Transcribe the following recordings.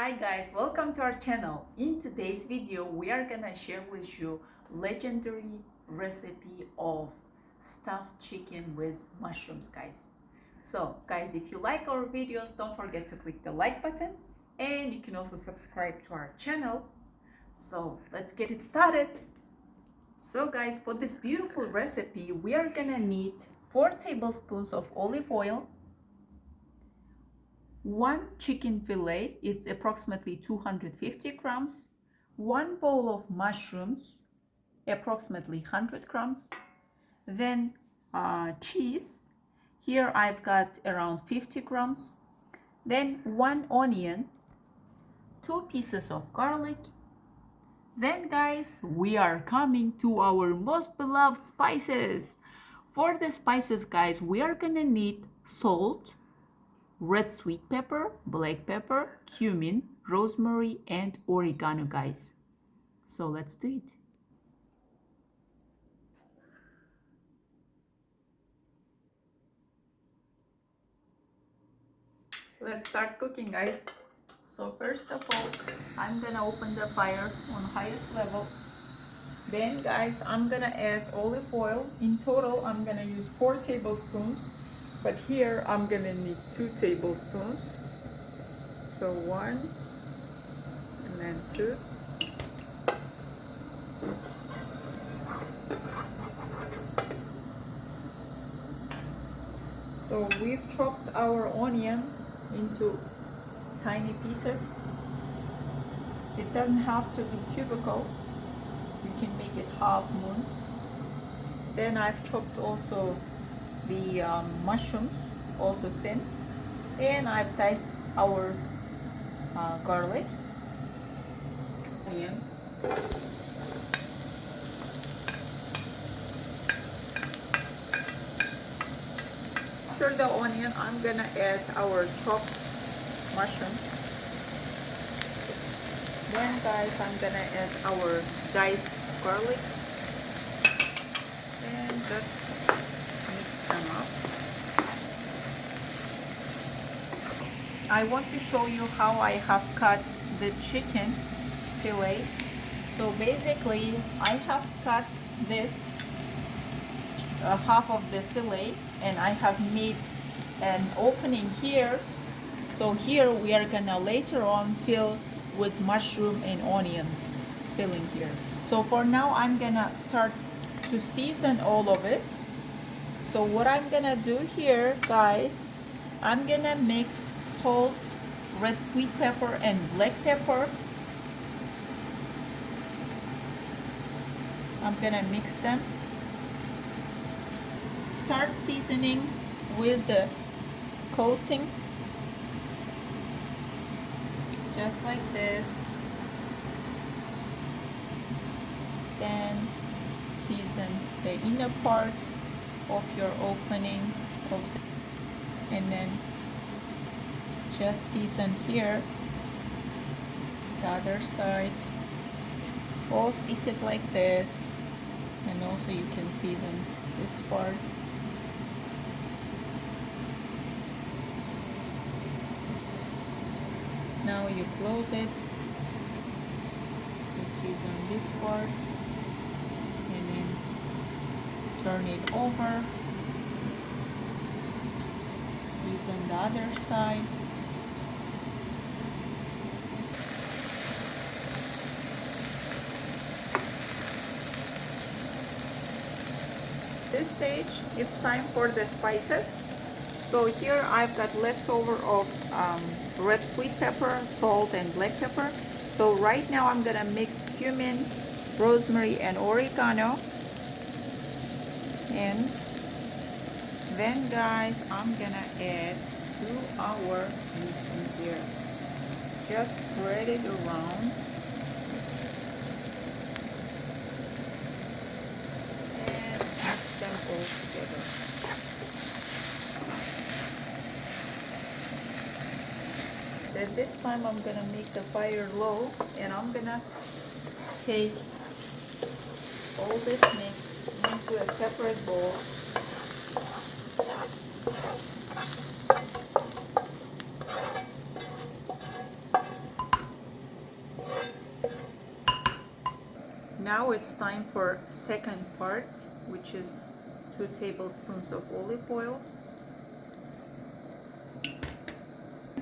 Hi guys, welcome to our channel. In today's video, we are gonna share with you legendary recipe of stuffed chicken with mushrooms, guys. So guys, if you like our videos, don't forget to click the like button and you can also subscribe to our channel. So let's get it started. So guys, for this beautiful recipe, we are gonna need 4 tablespoons of olive oil, 1 chicken fillet, it's approximately 250 grams, 1 bowl of mushrooms, approximately 100 grams, then cheese, here I've got around 50 grams, then 1 onion, 2 pieces of garlic. Then guys, we are coming to our most beloved spices. For the spices guys, we are gonna need salt, red sweet pepper, black pepper, cumin, rosemary, and oregano, guys. So let's do it. Let's start cooking, guys. So first of all, I'm gonna open the fire on highest level. Then guys, I'm gonna add olive oil. In total, I'm gonna use 4 tablespoons. But here, I'm gonna need 2 tablespoons. So 1 and then 2. So we've chopped our onion into tiny pieces. It doesn't have to be cubical. You can make it half moon. Then I've chopped also the mushrooms, also thin. And I've diced our garlic, onion. After the onion, I'm gonna add our chopped mushrooms. Then guys, I'm gonna add our diced garlic and just mix them up. I want to show you how I have cut the chicken fillet. So basically, I have cut this half of the fillet and I have made an opening here. So here we are gonna later on fill with mushroom and onion filling here. So for now I'm gonna start to season all of it. So what I'm gonna do here guys, I'm gonna mix salt, red sweet pepper and black pepper. I'm gonna mix them. Start seasoning with the coating, just like this. Then season the inner part of your opening and then just season here the other side. Also season it like this, and also you can season this part. Now you close it, you season this part, and then turn it over, season the other side. This stage, it's time for the spices. So here I've got leftover of red sweet pepper, salt and black pepper. So right now I'm gonna mix cumin, rosemary and oregano. And then guys, I'm gonna add to our mixing here. Just spread it around. And mix them all together. At this time I'm gonna make the fire low and I'm gonna take all this mix into a separate bowl. Now it's time for second part, which is 2 tablespoons of olive oil.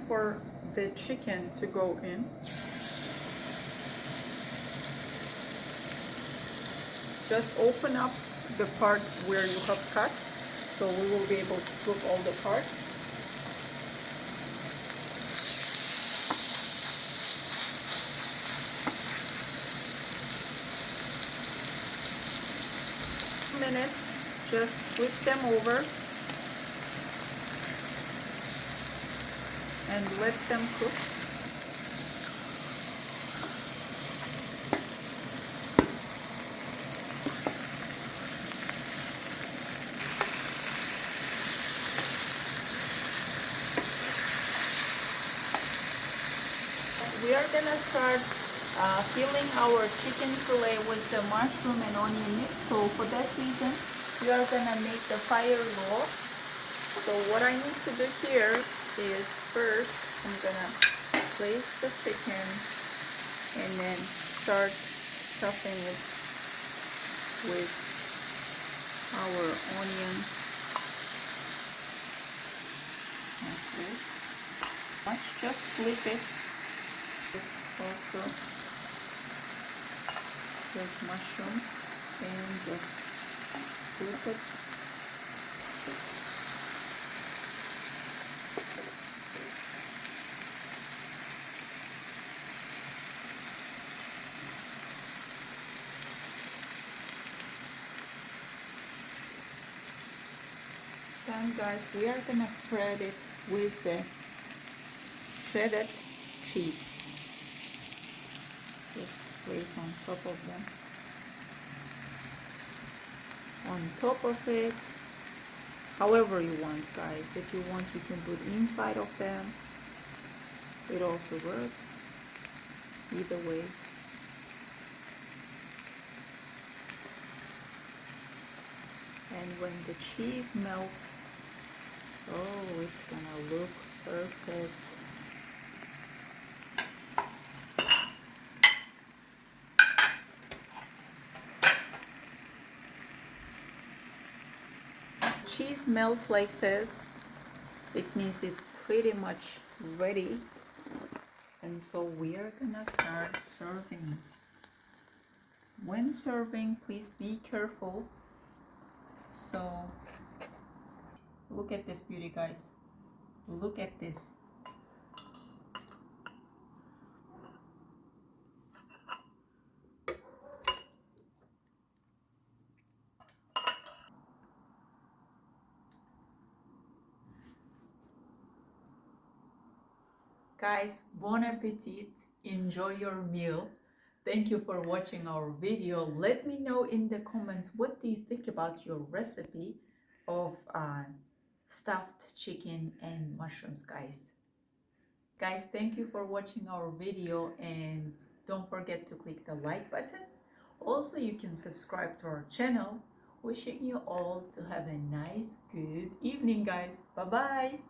For the chicken to go in, just open up the part where you have cut, so we will be able to cook all the parts. Minutes, just flip them over and let them cook. We are gonna start filling our chicken fillet with the mushroom and onion mix. So for that reason, we are gonna make the fire low. So what I need to do here is first I'm gonna place the chicken and then start stuffing it with our onion like this. Let's just flip it. Also just mushrooms and just flip it. Then guys, we are gonna spread it with the shredded cheese. Just place on top of them. On top of it, however you want, guys. If you want, you can put inside of them. It also works. Either way. And when the cheese melts, oh, it's gonna look perfect. Cheese melts like this, it means it's pretty much ready. And so we are gonna start serving. When serving, please be careful. So look at this beauty, guys. Look at this. Guys, bon appetit. Enjoy your meal. Thank you for watching our video. Let me know in the comments, what do you think about your recipe of stuffed chicken and mushrooms, guys. Guys, thank you for watching our video, and don't forget to click the like button. Also, you can subscribe to our channel. Wishing you all to have a nice, good evening, guys. Bye-bye.